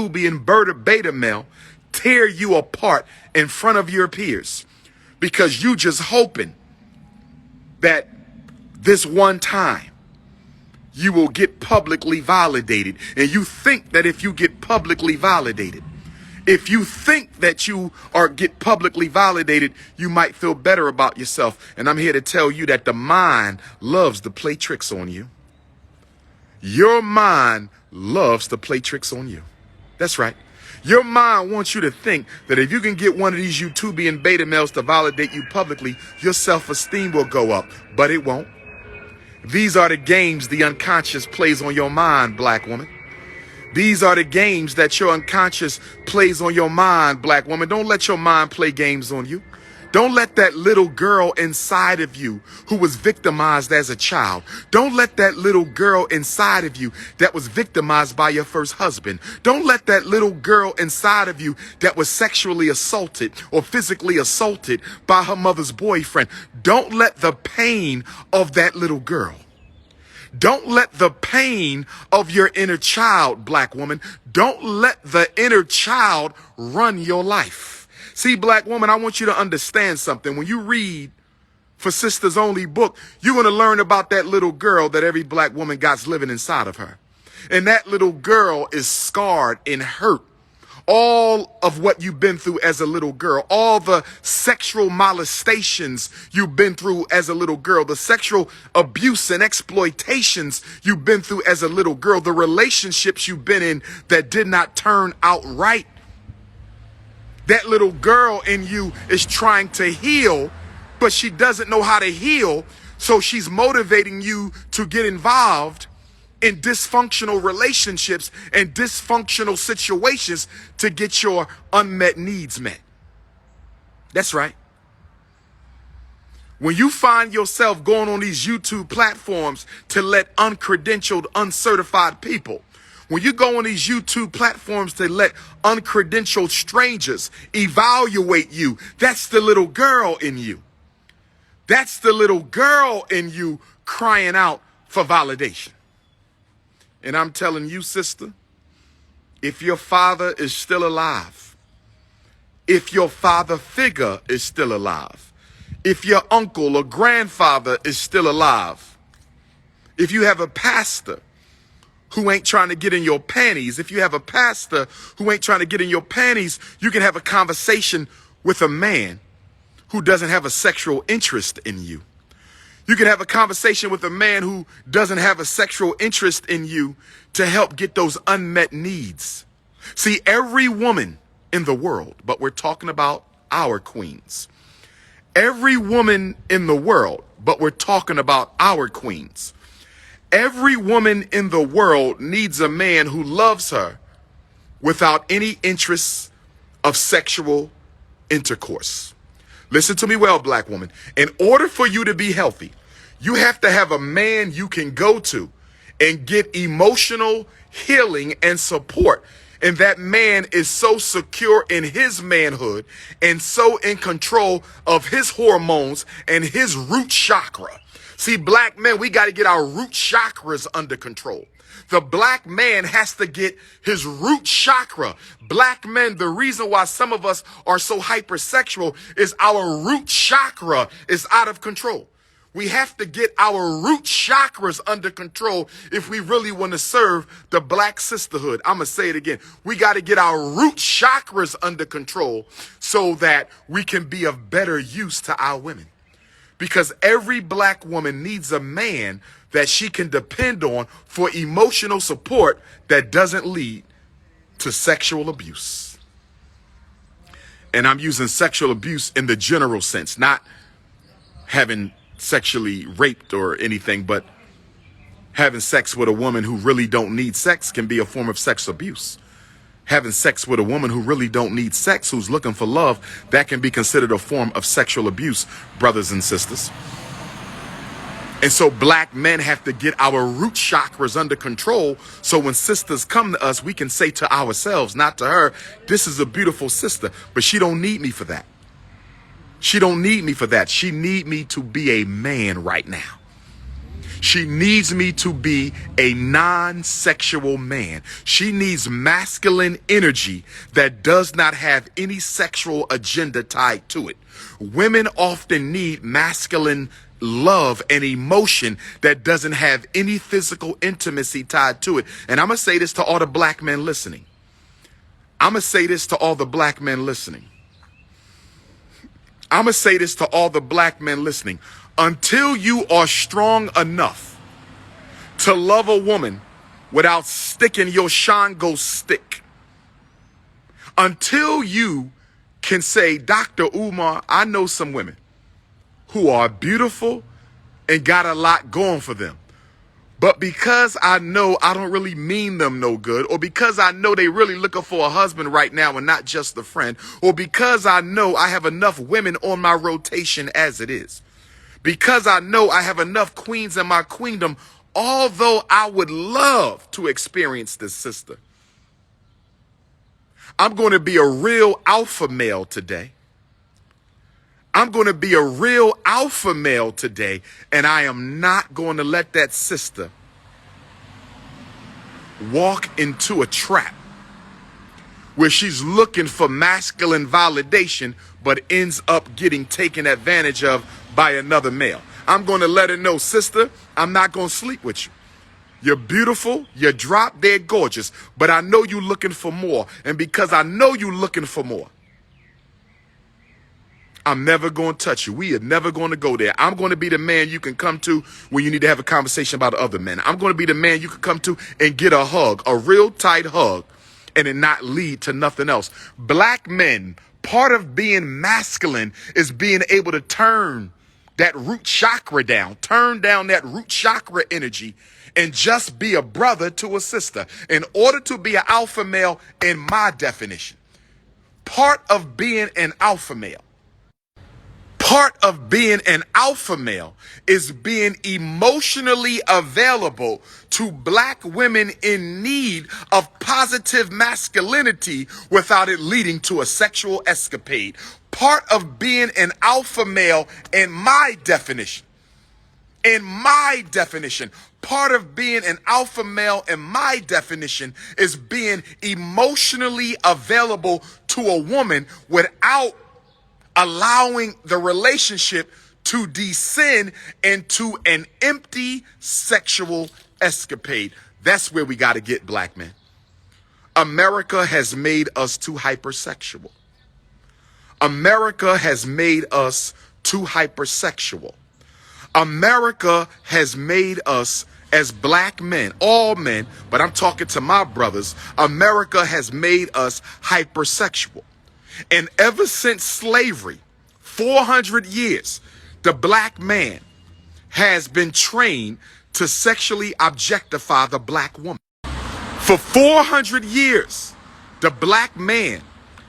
YouTubian beta male tear you apart in front of your peers because you just hoping that this one time you will get publicly validated. And you think that if you get publicly validated, if you think that you get publicly validated, you might feel better about yourself. And I'm here to tell you that the mind loves to play tricks on you. Your mind loves to play tricks on you. That's right. Your mind wants you to think that if you can get one of these YouTubian beta males to validate you publicly, your self-esteem will go up, but it won't. These are the games the unconscious plays on your mind, black woman. These are the games that your unconscious plays on your mind, black woman. Don't let your mind play games on you. Don't let that little girl inside of you who was victimized as a child. Don't let that little girl inside of you that was victimized by your first husband. Don't let that little girl inside of you that was sexually assaulted or physically assaulted by her mother's boyfriend. Don't let the pain of that little girl. Don't let the pain of your inner child, black woman. Don't let the inner child run your life. See, black woman, I want you to understand something. When you read For Sisters Only book, you're going to learn about that little girl that every black woman got's living inside of her. And that little girl is scarred and hurt. All of what you've been through as a little girl, all the sexual molestations you've been through as a little girl, the sexual abuse and exploitations you've been through as a little girl, the relationships you've been in that did not turn out right. That little girl in you is trying to heal, but she doesn't know how to heal. So she's motivating you to get involved in dysfunctional relationships and dysfunctional situations to get your unmet needs met. That's right. When you find yourself going on these YouTube platforms to let uncredentialed, uncertified people, when you go on these YouTube platforms to let uncredentialed strangers evaluate you, that's the little girl in you. That's the little girl in you crying out for validation. And I'm telling you, sister, if your father is still alive, if your father figure is still alive, if your uncle or grandfather is still alive, if you have a pastor who ain't trying to get in your panties, if you have a pastor who ain't trying to get in your panties, you can have a conversation with a man who doesn't have a sexual interest in you. You can have a conversation with a man who doesn't have a sexual interest in you to help get those unmet needs. See, every woman in the world, but we're talking about our queens. Every woman in the world, but we're talking about our queens. Every woman in the world needs a man who loves her without any interest of sexual intercourse. Listen to me well, black woman. In order for you to be healthy, you have to have a man you can go to and get emotional healing and support. And that man is so secure in his manhood and so in control of his hormones and his root chakra. See, black men, we got to get our root chakras under control. The black man has to get his root chakra. Black men, the reason why some of us are so hypersexual is our root chakra is out of control. We have to get our root chakras under control if we really want to serve the black sisterhood. I'm going to say it again. We got to get our root chakras under control so that we can be of better use to our women. Because every black woman needs a man that she can depend on for emotional support that doesn't lead to sexual abuse. And I'm using sexual abuse in the general sense, not having sexually raped or anything, but having sex with a woman who really don't need sex can be a form of sex abuse. Having sex with a woman who really don't need sex, who's looking for love, that can be considered a form of sexual abuse, brothers and sisters. And so black men have to get our root chakras under control so when sisters come to us, we can say to ourselves, not to her, this is a beautiful sister, but she don't need me for that. She don't need me for that. She need me to be a man right now. She needs me to be a non-sexual man. She needs masculine energy that does not have any sexual agenda tied to it. Women often need masculine love and emotion that doesn't have any physical intimacy tied to it. And I'm going to say this to all the black men listening. I'm going to say this to all the black men listening. I'm going to say this to all the black men listening. Until you are strong enough to love a woman without sticking your Shango stick, until you can say, Dr. Umar, I know some women who are beautiful and got a lot going for them, but because I know I don't really mean them no good, or because I know they really looking for a husband right now and not just a friend, or because I know I have enough women on my rotation as it is, because I know I have enough queens in my queendom, although I would love to experience this, sister, I'm going to be a real alpha male today. I'm going to be a real alpha male today, and I am not going to let that sister walk into a trap where she's looking for masculine validation but ends up getting taken advantage of by another male. I'm going to let her know, sister, I'm not going to sleep with you. You're beautiful, you're drop dead gorgeous, but I know you're looking for more. And because I know you're looking for more, I'm never going to touch you. We are never going to go there. I'm going to be the man you can come to when you need to have a conversation about other men. I'm going to be the man you can come to and get a hug, a real tight hug, and it not lead to nothing else. Black men, part of being masculine is being able to turn that root chakra down, turn down that root chakra energy, and just be a brother to a sister. In order to be an alpha male, in my definition, part of being an alpha male, is being emotionally available to black women in need of positive masculinity without it leading to a sexual escapade. Part of being an alpha male, in my definition, part of being an alpha male, in my definition, is being emotionally available to a woman without allowing the relationship to descend into an empty sexual escapade. That's where we got to get, black men. America has made us too hypersexual. America has made us too hypersexual. America has made us, as black men, all men, but I'm talking to my brothers, America has made us hypersexual. And ever since slavery, 400 years, the black man has been trained to sexually objectify the black woman. For 400 years, the black man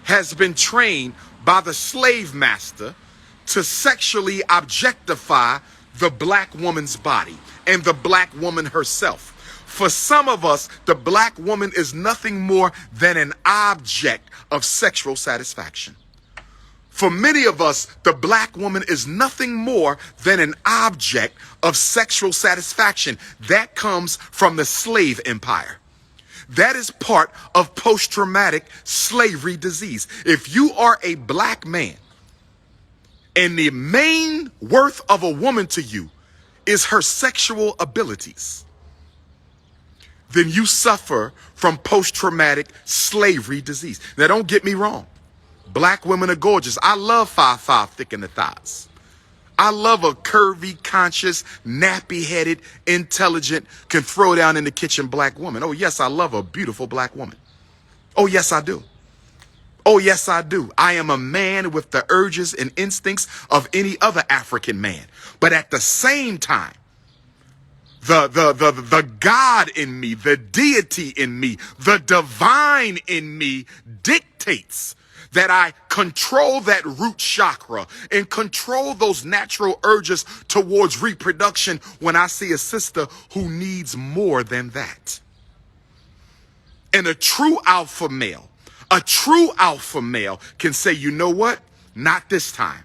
has been trained by the slave master to sexually objectify the black woman's body and the black woman herself. For some of us, the black woman is nothing more than an object of sexual satisfaction. For many of us, the black woman is nothing more than an object of sexual satisfaction. That comes from the slave empire. That is part of post-traumatic slavery disease. If you are a black man and the main worth of a woman to you is her sexual abilities, then you suffer from post-traumatic slavery disease. Now, don't get me wrong. Black women are gorgeous. I love 5'5" thick in the thighs. I love a curvy, conscious, nappy-headed, intelligent, can throw down in the kitchen black woman. Oh, yes, I love a beautiful black woman. Oh, yes, I do. Oh, yes, I do. I am a man with the urges and instincts of any other African man. But at the same time, the God in me, the deity in me, the divine in me dictates that I control that root chakra and control those natural urges towards reproduction when I see a sister who needs more than that. And a true alpha male can say, you know what? Not this time.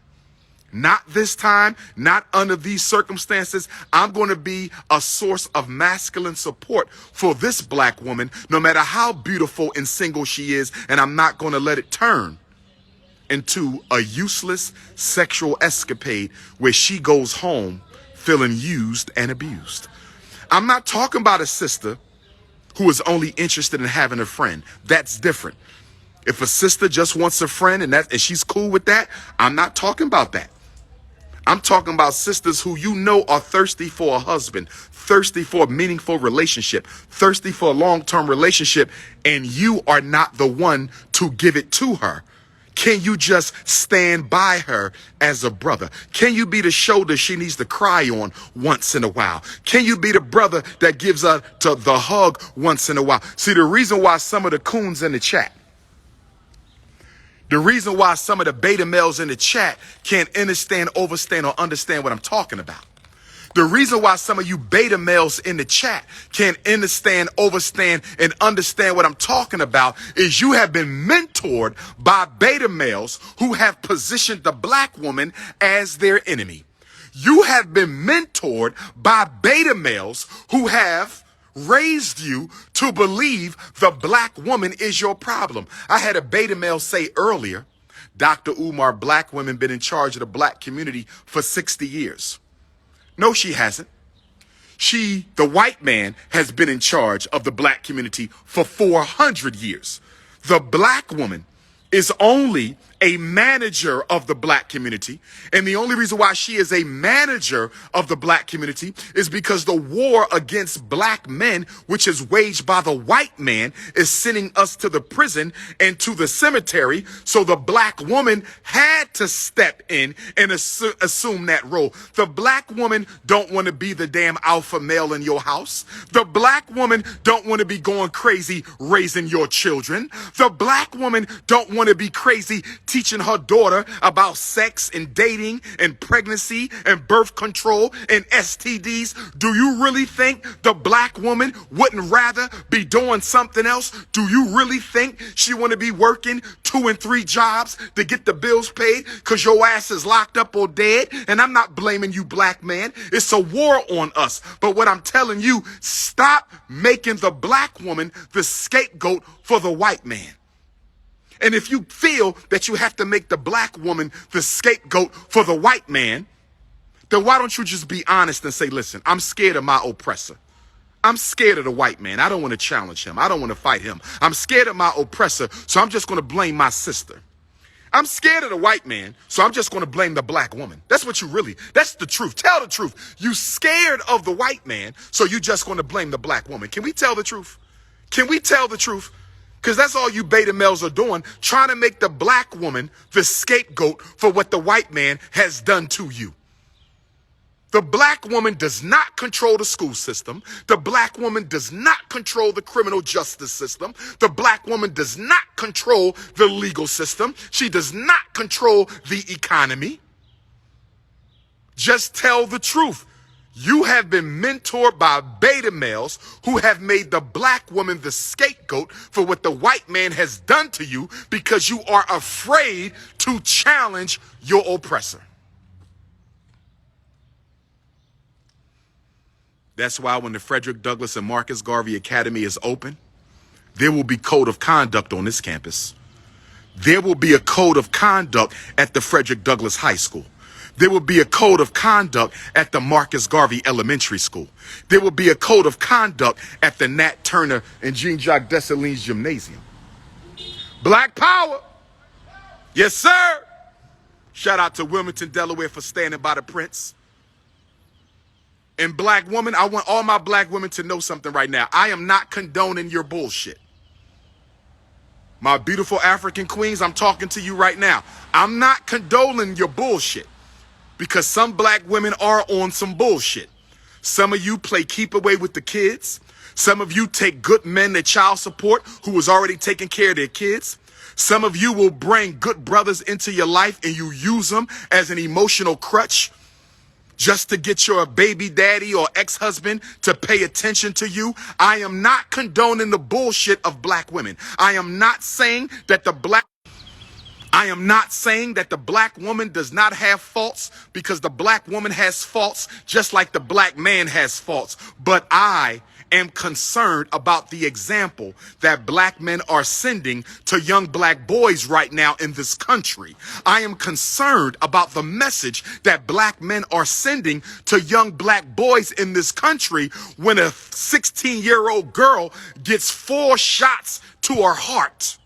Not this time, not under these circumstances. I'm going to be a source of masculine support for this black woman, no matter how beautiful and single she is, and I'm not going to let it turn into a useless sexual escapade where she goes home feeling used and abused. I'm not talking about a sister who is only interested in having a friend. That's different. If a sister just wants a friend and she's cool with that, I'm not talking about that. I'm talking about sisters who you know are thirsty for a husband, thirsty for a meaningful relationship, thirsty for a long-term relationship, and you are not the one to give it to her. Can you just stand by her as a brother? Can you be the shoulder she needs to cry on once in a while? Can you be the brother that gives her the hug once in a while? See, the reason why some of the coons in the chat, the reason why some of the beta males in the chat can't understand, overstand, or understand what I'm talking about. The reason why some of you beta males in the chat can't understand, overstand, and understand what I'm talking about is you have been mentored by beta males who have positioned the black woman as their enemy. You have been mentored by beta males who have raised you to believe the black woman is your problem. I had a beta male say earlier, Dr. Umar, black women been in charge of the black community for 60 years. No, she hasn't. The white man, has been in charge of the black community for 400 years. The black woman is only a manager of the black community. And the only reason why she is a manager of the black community is because the war against black men, which is waged by the white man, is sending us to the prison and to the cemetery. So the black woman had to step in and assume that role. The black woman don't want to be the damn alpha male in your house. The black woman don't want to be going crazy raising your children. The black woman don't want to be crazy teaching her daughter about sex and dating and pregnancy and birth control and STDs. Do you really think the black woman wouldn't rather be doing something else? Do you really think she want to be working 2 and 3 jobs to get the bills paid because your ass is locked up or dead? And I'm not blaming you, black man. It's a war on us. But what I'm telling you, stop making the black woman the scapegoat for the white man. And if you feel that you have to make the black woman the scapegoat for the white man, then why don't you just be honest and say, listen, I'm scared of my oppressor. I'm scared of the white man. I don't want to challenge him. I don't want to fight him. I'm scared of my oppressor, so I'm just going to blame my sister. I'm scared of the white man, so I'm just going to blame the black woman. That's the truth. Tell the truth. You scared of the white man, so you're just going to blame the black woman. Can we tell the truth? Can we tell the truth? Because that's all you beta males are doing, trying to make the black woman the scapegoat for what the white man has done to you. The black woman does not control the school system. The black woman does not control the criminal justice system. The black woman does not control the legal system. She does not control the economy. Just tell the truth. You have been mentored by beta males who have made the black woman the scapegoat for what the white man has done to you because you are afraid to challenge your oppressor. That's why when the Frederick Douglass and Marcus Garvey Academy is open, there will be code of conduct on this campus. There will be a code of conduct at the Frederick Douglass High School. There will be a code of conduct at the Marcus Garvey Elementary School. There will be a code of conduct at the Nat Turner and Jean-Jacques Dessalines Gymnasium. Black power. Yes, sir. Shout out to Wilmington, Delaware for standing by the prince. And black woman, I want all my black women to know something right now. I am not condoning your bullshit. My beautiful African queens, I'm talking to you right now. I'm not condoning your bullshit. Because some black women are on some bullshit. Some of you play keep away with the kids. Some of you take good men to child support who was already taking care of their kids. Some of you will bring good brothers into your life and you use them as an emotional crutch just to get your baby daddy or ex-husband to pay attention to you. I am not condoning the bullshit of black women. I am not saying that I am not saying that the black woman does not have faults, because the black woman has faults just like the black man has faults. But I am concerned about the example that black men are sending to young black boys right now in this country. I am concerned about the message that black men are sending to young black boys in this country when a 16-year-old girl gets 4 shots to her heart.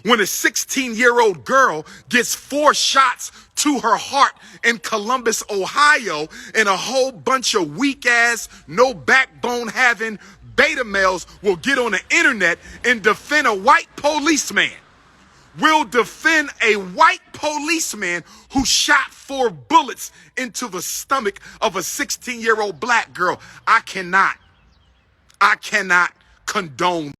When a 16-year-old girl gets 4 shots to her heart in Columbus, Ohio, and a whole bunch of weak-ass, no backbone having beta males will get on the internet and defend a white policeman. Will defend a white policeman who shot 4 bullets into the stomach of a 16-year-old black girl. I cannot condone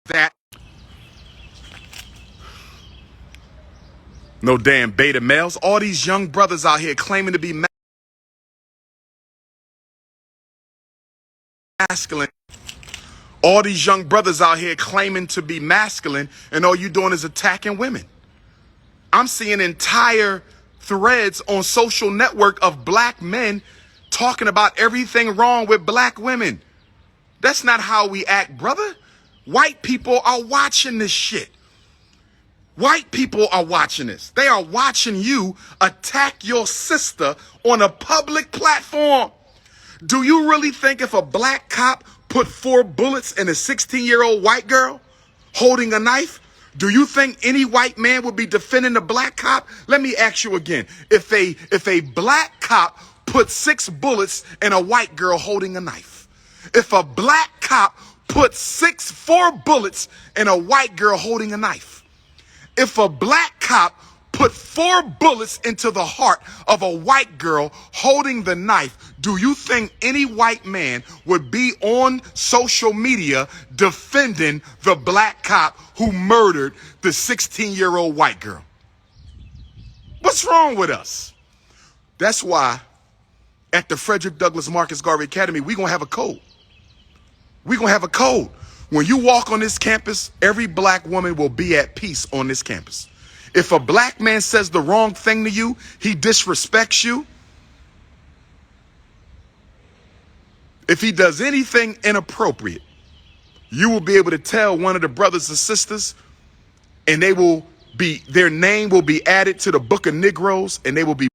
that. No damn beta males. All these young brothers out here claiming to be masculine. All these young brothers out here claiming to be masculine, and all you doing is attacking women. I'm seeing entire threads on social network of black men talking about everything wrong with black women. That's not how we act, brother. White people are watching this shit. White people are watching this. They are watching you attack your sister on a public platform. Do you really think if a black cop put 4 bullets in a 16-year-old white girl holding a knife, do you think any white man would be defending the black cop? Let me ask you again. If a black cop put 6 bullets in a white girl holding a knife, if a black cop put 4 bullets in a white girl holding a knife, if a black cop put 4 bullets into the heart of a white girl holding the knife, do you think any white man would be on social media defending the black cop who murdered the 16-year-old white girl? What's wrong with us? That's why at the Frederick Douglass Marcus Garvey Academy, we're going to have a code. We're going to have a code. When you walk on this campus, every black woman will be at peace on this campus. If a black man says the wrong thing to you, he disrespects you. If he does anything inappropriate, you will be able to tell one of the brothers and sisters, and their name will be added to the book of Negroes, and they will be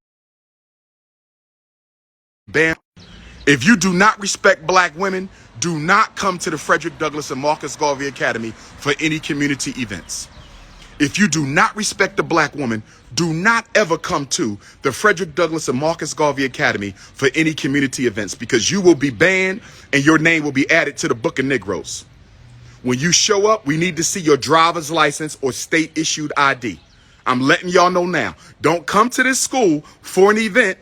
banned. If you do not respect black women, do not come to the Frederick Douglass and Marcus Garvey Academy for any community events. If you do not respect the black woman, do not ever come to the Frederick Douglass and Marcus Garvey Academy for any community events, because you will be banned and your name will be added to the book of Negroes. When you show up, we need to see your driver's license or state issued ID. I'm letting y'all know now. Don't come to this school for an event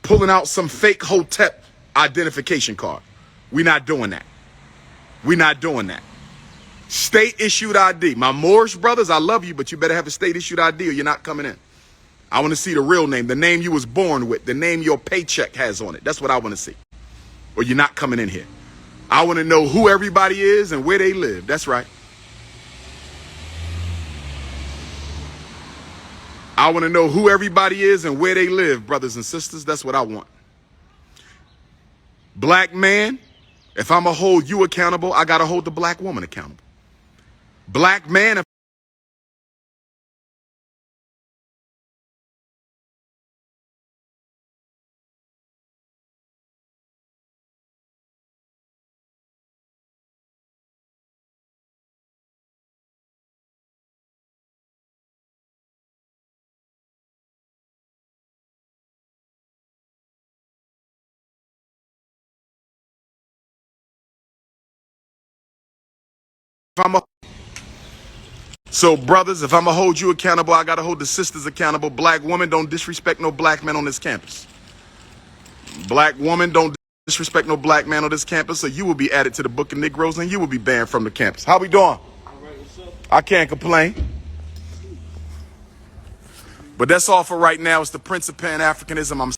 pulling out some fake Hotep identification card. We're not doing that. We're not doing that. State issued ID. My Moorish brothers, I love you, but you better have a state issued ID or you're not coming in. I want to see the real name, the name you was born with, the name your paycheck has on it. That's what I want to see. Or you're not coming in here. I want to know who everybody is and where they live. That's right. I want to know who everybody is and where they live, brothers and sisters. That's what I want. Black man, if I'm going to hold you accountable, I got to hold the black woman accountable. Black man, if So, brothers, if I'm going to hold you accountable, I got to hold the sisters accountable. Black woman, don't disrespect no black men on this campus. Black woman, don't disrespect no black man on this campus, or you will be added to the book of Negroes and you will be banned from the campus. How we doing? All right, what's up? I can't complain. But that's all for right now. It's the Prince of Pan-Africanism. I'm